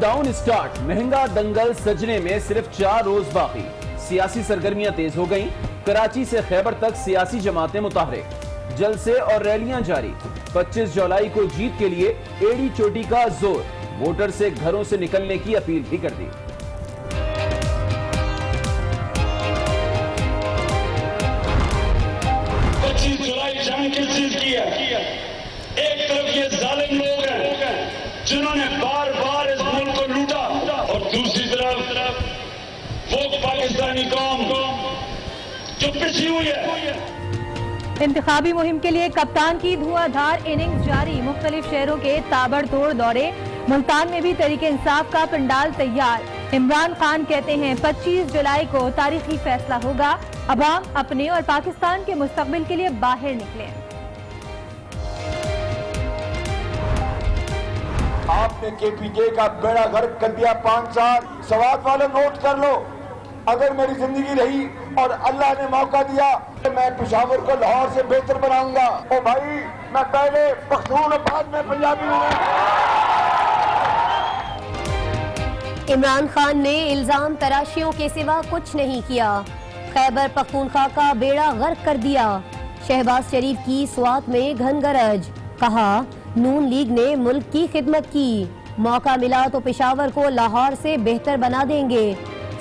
Countdown start. महंगा दंगल सजने में सिर्फ 4 रोज बाकी। सियासी सरगर्मियां तेज हो गईं। कराची से खैबर तक सियासी जमातें मुताहरिक, जलसे और रैलियां जारी। 25 जुलाई को जीत के लिए एड़ी चोटी का जोर। वोटर से घरों से निकलने की अपील भी कर दी। एक तरफ ये जालिम लोग हैं जिन्होंने बार बार इस मुल्क को लूटा, और दूसरी तरफ वो पाकिस्तानी कौम जो पिछी हुई है। इंतखाबी मुहिम के लिए कप्तान की धुआंधार इनिंग्स जारी। मुख्तलिफ शहरों के ताबड़तोड़ दौरे। मुल्तान में भी तहरीक इंसाफ का पंडाल तैयार। इमरान खान कहते हैं 25 जुलाई को तारीखी फैसला होगा। अवाम अपने और पाकिस्तान के मुस्तकबिल के लिए बाहर निकले। आपने KPK का बेड़ा गर्क कर दिया 5 साल। सवाल वाले नोट कर लो, अगर मेरी जिंदगी रही और अल्लाह ने मौका दिया तो मैं पेशावर को लाहौर से बेहतर बनाऊंगा। ओ भाई, मैं पहले पख्तून और बाद में पंजाबी हूँ। इमरान खान ने इल्जाम तराशियों के सिवा कुछ नहीं किया। खैबर पख्तूनख्वा का बेड़ा गर्क कर दिया। शहबाज शरीफ की स्वात में घनगरज। कहा, नून लीग ने मुल्क की खिदमत की। मौका मिला तो पेशावर को लाहौर से बेहतर बना देंगे।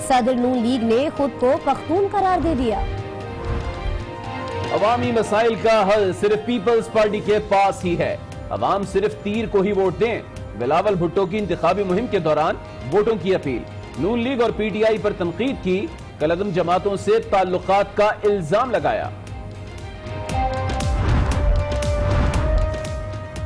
सदर नून लीग ने खुद को पख्तून करार दे दिया। अवामी मसाइल का हल सिर्फ पीपल्स पार्टी के पास ही है। अवाम सिर्फ तीर को ही वोट दें। बिलावल भुट्टो की इंतखाबी मुहिम के दौरान वोटों की अपील। नून लीग और PTI पर तनकीद की। कलअदम जमातों से ताल्लुकात का इल्जाम लगाया।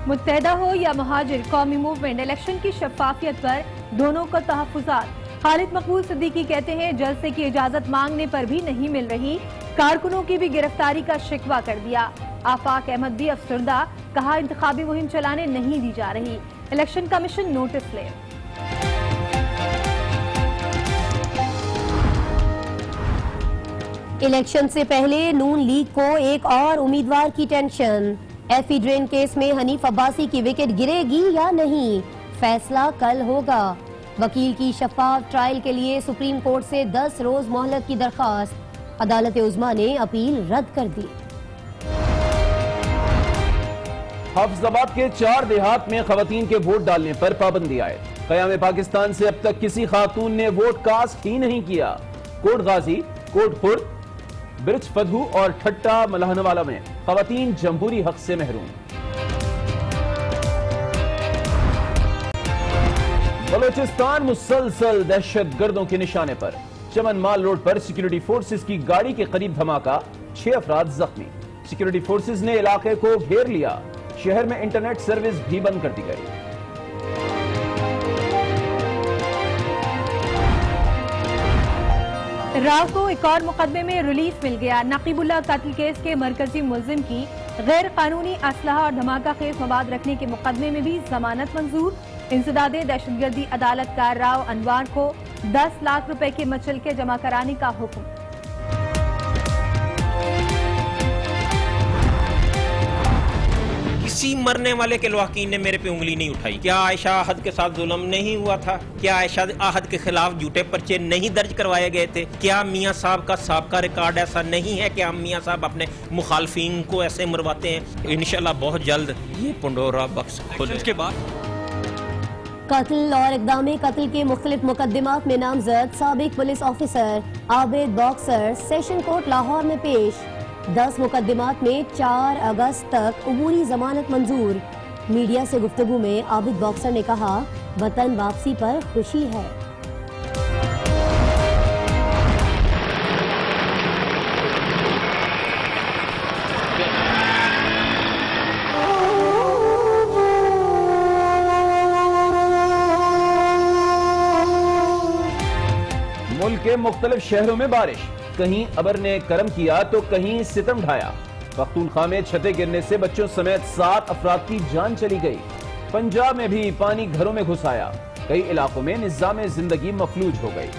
मुत्तहदा हो या मुहाजिर, कौमी मूवमेंट इलेक्शन की शफाफियत पर दोनों को तहफ्फुज़ात। खालिद मकबूल सिद्दीकी कहते हैं जलसे की इजाजत मांगने पर भी नहीं मिल रही। कारकुनों की भी गिरफ्तारी का शिकवा कर दिया। आफाक अहमद भी अफसरदा। कहा, इंतखाबी मुहिम चलाने नहीं दी जा रही। इलेक्शन कमीशन नोटिस ले। इलेक्शन से पहले नून लीग को एक और उम्मीदवार की टेंशन। FE ड्रेन केस में हनीफ अब्बासी की विकेट गिरेगी या नहीं, फैसला कल होगा। वकील की शफाफ ट्रायल के लिए सुप्रीम कोर्ट से 10 रोज मोहलत की दरखास्त। अदालत उज़्मा ने अपील रद्द कर दी। हाफिजाबाद के 4 देहात में खवातीन के वोट डालने पर पाबंदी आए। क़याम पाकिस्तान से अब तक किसी खातून ने वोट कास्ट ही नहीं किया। कोट गाजी, कोट खुर्द, ब्रिज फदहू और ठट्टा मलहनवाला में खवातीन जमहूरी हक से महरूम। बलोचिस्तान मुसलसल दहशतगर्दों के निशाने पर। चमन माल रोड पर सिक्योरिटी फोर्सेस की गाड़ी के करीब धमाका, 6 अफराद जख्मी। सिक्योरिटी फोर्सेस ने इलाके को घेर लिया। शहर में इंटरनेट सर्विस भी बंद कर दी गई। राव को एक और मुकदमे में रिलीफ मिल गया। नकीबुल्लाह कत्ल केस के मरकजी मुल्जिम की गैर कानूनी असलहा और धमाका खेज मवाद रखने के मुकदमे में भी जमानत मंजूर। इंसदादे दहशतगर्दी अदालत का राव अनवार को 10 लाख रुपए के मचलके जमा कराने का हुक्म। किसी मरने वाले के लवाकीन ने मेरे पे उंगली नहीं उठाई। क्या आयशा आहद के साथ जुल्म नहीं हुआ था? क्या आयशा आहद के खिलाफ झूठे पर्चे नहीं दर्ज करवाए गए थे? क्या मियां साहब का साबका रिकॉर्ड ऐसा नहीं है कि हम मियां साहब अपने मुखालफिन को ऐसे मरवाते हैं? इंशाल्लाह बहुत जल्द ये पंडोरा बक्स खोले। के बाद कत्ल और इक़दाम कत्ल के मुख्तलिफ मुकदमात में नामजद साबिक police officer Abid boxer session court Lahore में पेश। 10 मुकदमात में 4 अगस्त तक अबूरी जमानत मंजूर। मीडिया से गुफ्तगू में आबिद बॉक्सर ने कहा, वतन वापसी पर खुशी है। मुल्क के मुख्तलिफ शहरों में बारिश। कहीं अबर ने करम किया तो कहीं सितम ढाया। पख्तूनख्वा में छतें गिरने से बच्चों समेत 7 अफराद की जान चली गई। पंजाब में भी पानी घरों में घुस आया। कई इलाकों में निज़ाम जिंदगी मफलूज हो गई।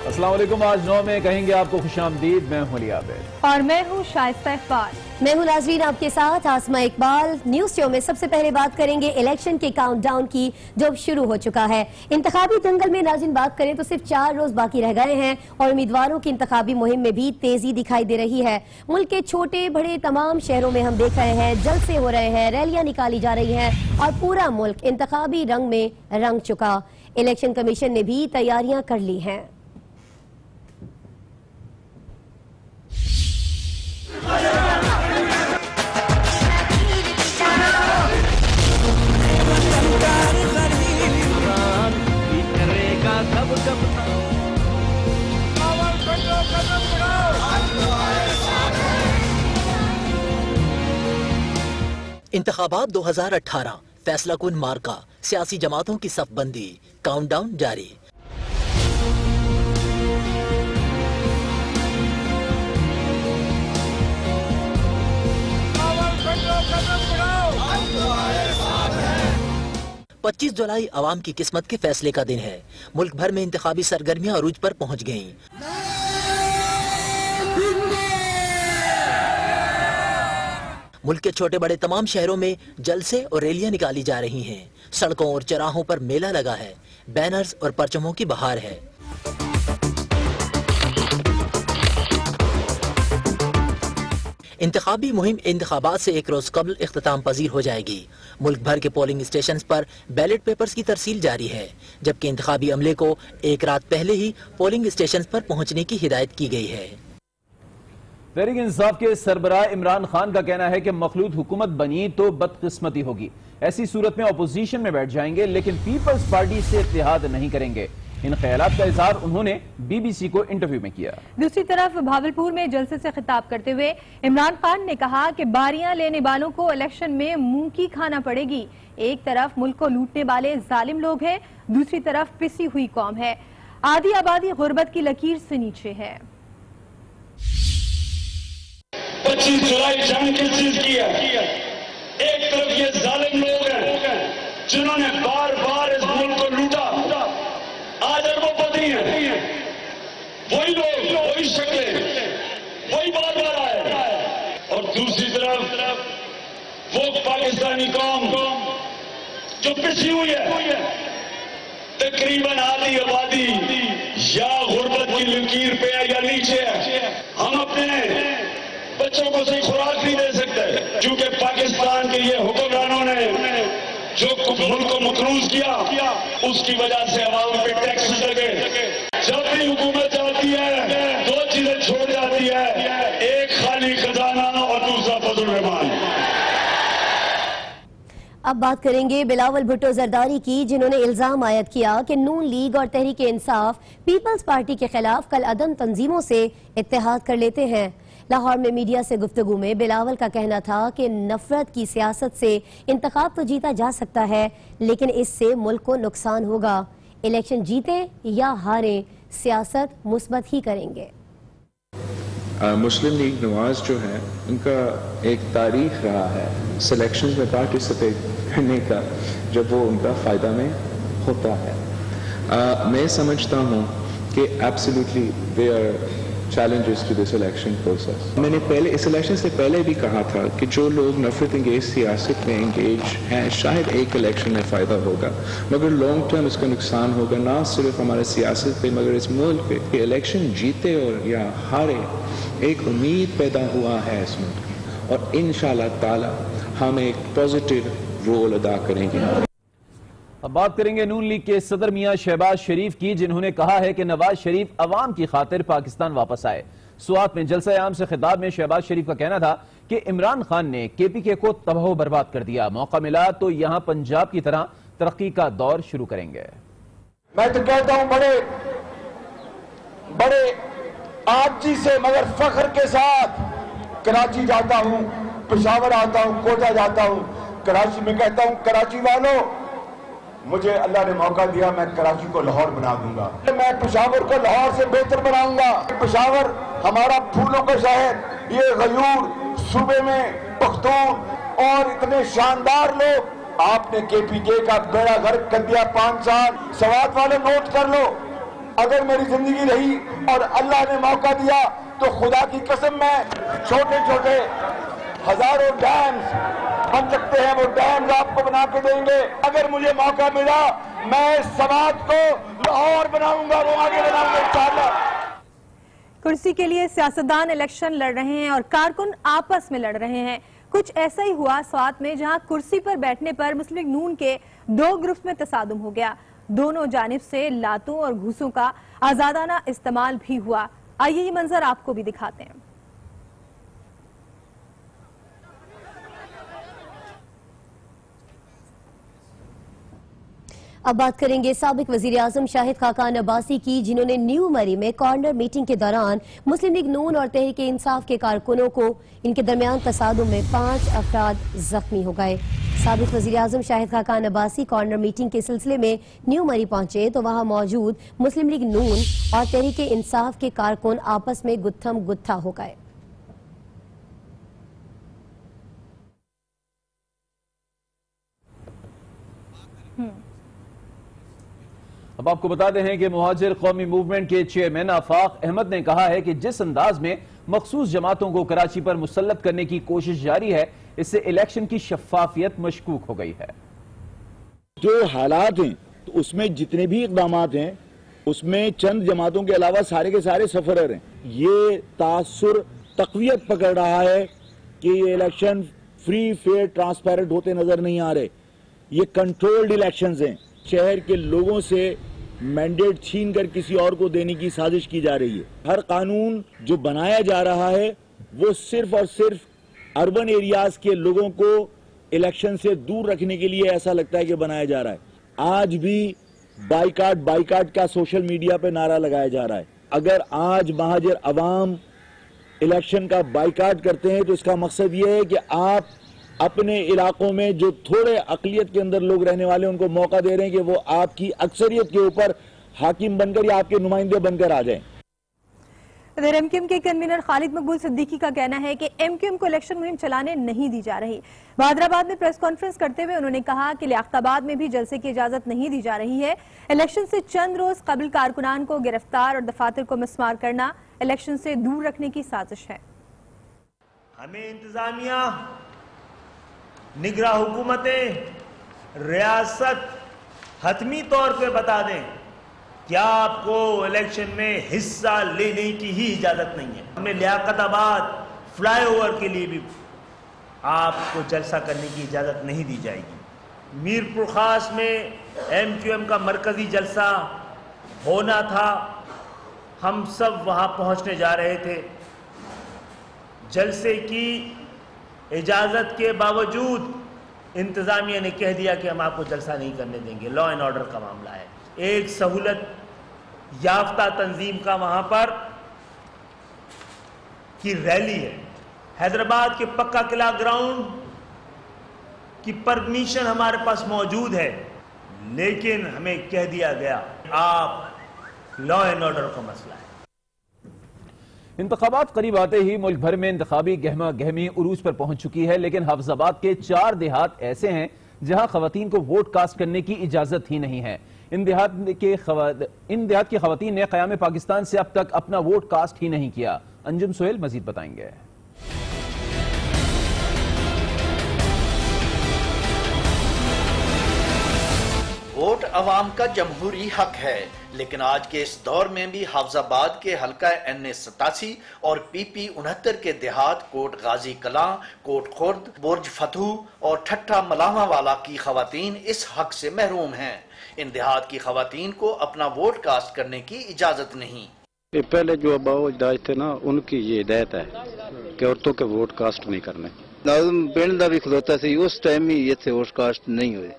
अस्सलाम वालेकुम। आज 9 में कहेंगे आपको खुशामदीद। मैं हूं अली आबिद और मैं हूं शाइस्ता इकबाल। मैं हूं नाज़रीन आपके साथ आसमा इकबाल। न्यूज शो में सबसे पहले बात करेंगे इलेक्शन के काउंटडाउन की, जो अब शुरू हो चुका है। इंतखाबी दंगल में नाज़रीन बात करें तो सिर्फ 4 रोज बाकी रह गए हैं और उम्मीदवारों की इंतखाबी मुहिम में भी तेजी दिखाई दे रही है। मुल्क के छोटे बड़े तमाम शहरों में हम देख रहे हैं जलसे हो रहे हैं, रैलियां निकाली जा रही हैं और पूरा मुल्क इंतखाबी रंग में रंग चुका। इलेक्शन कमीशन ने भी तैयारियां कर ली हैं। इंतखाबात 2018 फैसला कुन मार्का, सियासी जमातों की सफबंदी, काउंटडाउन जारी। पच्चीस जुलाई अवाम की किस्मत के फैसले का दिन है। मुल्क भर में इंतखाबी सरगर्मियां अरूज पर पहुंच गईं। मुल्क के छोटे बड़े तमाम शहरों में जलसे और रैलियां निकाली जा रही हैं। सड़कों और चौराहों पर मेला लगा है, बैनर्स और परचमों की बहार है। इंतखाबी मुहिम इंतखाबात से एक रोज कबल इख्तिताम पजीर हो जाएगी। मुल्क भर के पोलिंग स्टेशन पर बैलेट पेपर्स की तरसील जारी है, जबकि इंतखाबी अमले को एक रात पहले ही पोलिंग स्टेशन पर पहुंचने की हिदायत की गई है। तहरीक इंसाफ के सरबराह इमरान खान का कहना है कि मखलूत हुकूमत बनी तो बदकिस्मती होगी। ऐसी सूरत में अपोजिशन में बैठ जाएंगे लेकिन पीपल्स पार्टी से इत्तेहाद नहीं करेंगे। इन ख्यालात का इजहार उन्होंने बीबीसी को इंटरव्यू में किया। दूसरी तरफ भावलपुर में जलसे से खिताब करते हुए इमरान खान ने कहा कि बारियां लेने वालों को इलेक्शन में मुंह की खाना पड़ेगी। एक तरफ मुल्क को लूटने वाले जालिम लोग हैं, दूसरी तरफ पिसी हुई कौम है। आधी आबादी गुर्बत की लकीर से नीचे है। 25 जुलाई जंग किस चीज की है? एक तरफ ये जालिम लोग हैं जिन्होंने बार बार इस मुल्क को लूटा, आज अरबोपति हैं। वही लोग, वही शक्लें, वही बार बार आए। और दूसरी तरफ वो पाकिस्तानी कौम जो पिछी हुई है, तकरीबन आधी आबादी या गुर्बत की लकीर पे है या नीचे है। हम अपने बच्चों को सही खुराक नहीं दे सकते क्योंकि पाकिस्तान के ये हुक्मरानों ने जो मुल्क को मकरूज किया, उसकी वजह से अवाम पे टैक्स लगे। जब भी हुकूमत जाती है 2 चीजें छोड़ जाती है, एक खाली खजाना और दूसरा फजल रहमान। अब बात करेंगे बिलावल भुट्टो जरदारी की, जिन्होंने इल्जाम आयद किया कि नून लीग और तहरीक इंसाफ पीपल्स पार्टी के खिलाफ कल अदम तंजीमों से इत्तेहाद कर लेते हैं। लाहौर में मीडिया से गुफ्तगू में बिलावल का कहना था कि नफरत की सियासत से इंतखाब तो जीता जा सकता है लेकिन इससे मुल्क को नुकसान होगा। इलेक्शन जीते या हारे, सियासत मुस्बत ही करेंगे। मुस्लिम लीग नवाज जो है, उनका एक तारीख रहा है सिलेक्शन में पार्टिसिपेट करने का जब वो उनका फ़ायदा में होता है। मैं समझता हूँ कि absolutely they are challenges to this election process. मैंने पहले इस इलेक्शन से पहले भी कहा था कि जो लोग नफरत इंगेज सियासत में इंगेज हैं, शायद एक इलेक्शन में फ़ायदा होगा मगर लॉन्ग टर्म इसका नुकसान होगा, ना सिर्फ हमारे सियासत पे मगर इस मुल्क पे। कि इलेक्शन जीते और या हारे, एक उम्मीद पैदा हुआ है इस मुल्क की और इंशाअल्लाह ताला हम एक पॉजिटिव रोल अदा करेंगे। अब बात करेंगे नून लीग के सदर मियां शहबाज शरीफ की, जिन्होंने कहा है कि नवाज शरीफ अवाम की खातिर पाकिस्तान वापस आए। सुआत में जलसा आम से खिताब में शहबाज शरीफ का कहना था कि इमरान खान ने KPK को तबाह बर्बाद कर दिया, मौका मिला तो यहां पंजाब की तरह तरक्की का दौर शुरू करेंगे। मैं तो कहता हूं बड़े आजी से मगर फख्र के साथ कराची जाता हूं, पेशावर आता हूं, कोटा जाता हूं, कराची में कहता हूं कराची वालों, मुझे अल्लाह ने मौका दिया, मैं कराची को लाहौर बना दूंगा, मैं पेशावर को लाहौर से बेहतर बनाऊंगा। पेशावर हमारा फूलों का शहर, ये गयूर सूबे में पख्तून और इतने शानदार लोग। आपने KPK का बेड़ा गर्क कर दिया 5 साल। सवात वाले नोट कर लो, अगर मेरी जिंदगी रही और अल्लाह ने मौका दिया तो खुदा की कसम मैं छोटे छोटे हजारों डैम्स बन सकते हैं, वो डैम्स आपको बना के देंगे। अगर मुझे मौका मिला मैं समाज को लाहौर बनाऊंगा, वो आगे बनाऊंगा इंशाअल्लाह। कुर्सी के लिए सियासतदान इलेक्शन लड़ रहे हैं और कारकुन आपस में लड़ रहे हैं। कुछ ऐसा ही हुआ स्वात में, जहां कुर्सी पर बैठने पर मुस्लिम लीग नून के दो ग्रुप्स में तसादुम हो गया। दोनों जानिब से लातों और घूसों का आजादाना इस्तेमाल भी हुआ। आइए ये मंजर आपको भी दिखाते हैं। अब बात करेंगे साबिक वजीर आजम शाहिद खाकान अब्बासी की, जिन्होंने न्यू मरी में कॉर्नर मीटिंग के दौरान मुस्लिम लीग नून और तहरीक इंसाफ के कारकुनों को इनके दरमियान तसादुम में 5 अफराद जख्मी हो गए। साबिक वजीर आजम शाहिद खाकान अब्बासी कॉर्नर मीटिंग के सिलसिले में न्यू मरी पहुंचे तो वहां मौजूद मुस्लिम लीग नून और तहरीक इंसाफ के कारकुन आपस में गुत्थम गुत्था हो गए। अब आपको बताते हैं कि मुहाजिर कौमी मूवमेंट के चेयरमैन आफाक अहमद ने कहा है कि जिस अंदाज में मखसूस जमातों को कराची पर मुसल्लत करने की कोशिश जारी है, इससे इलेक्शन की शफाफियत मशकूक हो गई है। जो हालात हैं तो उसमें जितने भी इकदाम हैं उसमें चंद जमातों के अलावा सारे के सारे सफरर हैं। ये तासुर तकवीयत पकड़ रहा है कि ये इलेक्शन फ्री फेयर ट्रांसपेरेंट होते नजर नहीं आ रहे। ये कंट्रोल्ड इलेक्शंस हैं। शहर के लोगों से मैंडेट छीन कर किसी और को देने की साजिश की जा रही है। हर कानून जो बनाया जा रहा है वो सिर्फ और सिर्फ अर्बन एरियाज के लोगों को इलेक्शन से दूर रखने के लिए ऐसा लगता है कि बनाया जा रहा है। आज भी बाइकाट का सोशल मीडिया पे नारा लगाया जा रहा है। अगर आज महाजिर अवाम इलेक्शन का बाइकाट करते हैं तो इसका मकसद ये है कि आप अपने इलाकों में जो थोड़े अकलियत के अंदर लोग रहने वाले उनको मौका दे रहे हैं कि वो आपकी अक्सरियत के ऊपर हाकिम बनकर या आपके नुमाइंदे बनकर आ जाएं। इधर एमक्यूएम के कन्वीनर खालिद मकबूल सिद्दीकी का कहना है कि एमक्यूएम को इलेक्शन मुहिम चलाने नहीं दी जा रही। हैदराबाद में प्रेस कॉन्फ्रेंस करते हुए उन्होंने कहा कि लियाकताबाद में भी जलसे की इजाजत नहीं दी जा रही है। इलेक्शन से चंद रोज कबल कारकुनान को गिरफ्तार और दफातर को मिसमार करना इलेक्शन से दूर रखने की साजिश है। हमें इंतजामिया, निगरान हुकूमतें, रियासत हतमी तौर पे बता दें क्या आपको इलेक्शन में हिस्सा लेने की ही इजाजत नहीं है। हमें लियाकताबाद फ्लाईओवर के लिए भी आपको जलसा करने की इजाजत नहीं दी जाएगी। मीरपुर खास में एमक्यूएम का मरकजी जलसा होना था, हम सब वहां पहुंचने जा रहे थे। जलसे की इजाजत के बावजूद इंतजामिया ने कह दिया कि हम आपको जलसा नहीं करने देंगे। लॉ एंड ऑर्डर का मामला है। एक सहूलत याफ्ता तंजीम का वहां पर की रैली है। हैदराबाद के पक्का किला ग्राउंड की परमिशन हमारे पास मौजूद है, लेकिन हमें कह दिया गया आप लॉ एंड ऑर्डर का मसला है। इंतखाबात करीब आते ही मुल्क भर में इंतखाबी गहमा गहमी उरूज पर पहुंच चुकी है, लेकिन हाफिजाबाद के 4 देहात ऐसे हैं जहां खवातीन को वोट कास्ट करने की इजाजत ही नहीं है। इन देहात की खवातीन ने क़याम पाकिस्तान से अब तक अपना वोट कास्ट ही नहीं किया। अंजुम सोहेल मजीद बताएंगे। वोट अवाम का जमहूरी हक है, लेकिन आज के इस दौर में भी हाफिजाबाद के हल्का NA87 और PP 69 के देहात कोट गाजी कलां, कोट खुर्द, बुर्ज फतह और ठट्ठा मलामा वाला की खवातीन इस हक से महरूम हैं। इन देहात की खवातीन को अपना वोट कास्ट करने की इजाजत नहीं। पहले जो अबाओ अजदाद थे ना, उनकी ये हिदायत है कि औरतों के वोट कास्ट नहीं करने। पिंड का भी खलोता सी उस टाइम ही ये वोट कास्ट नहीं हुए।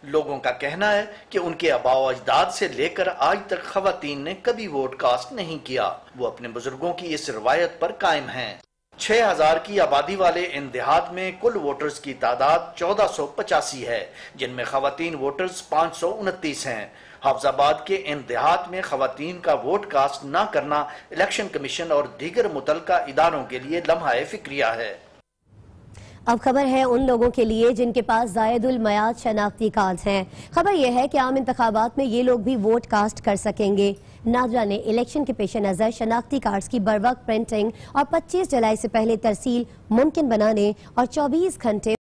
लोगों का कहना है कि उनके आबाओ अजदाद से लेकर आज तक खवातीन ने कभी वोट कास्ट नहीं किया। वो अपने बुजुर्गों की इस रवायत पर कायम हैं। 6000 की आबादी वाले इन देहात में कुल वोटर्स की तादाद 1485 है, जिनमें खवातीन वोटर्स 529 हैं। हाफिजाबाद के इन देहात में खवातीन का वोट कास्ट न करना इलेक्शन कमीशन और दीगर मुतलका इदारों के लिए लम्हा फिक्रिया है। अब खबर है उन लोगों के लिए जिनके पास जायदुल मयाद शनाख्ती कार्ड हैं। खबर यह है कि आम इंतखाबात में ये लोग भी वोट कास्ट कर सकेंगे। नादरा ने इलेक्शन के पेश नज़र शनाख्ती कार्ड्स की बरवक्त प्रिंटिंग और 25 जुलाई से पहले तरसील मुमकिन बनाने और 24 घंटे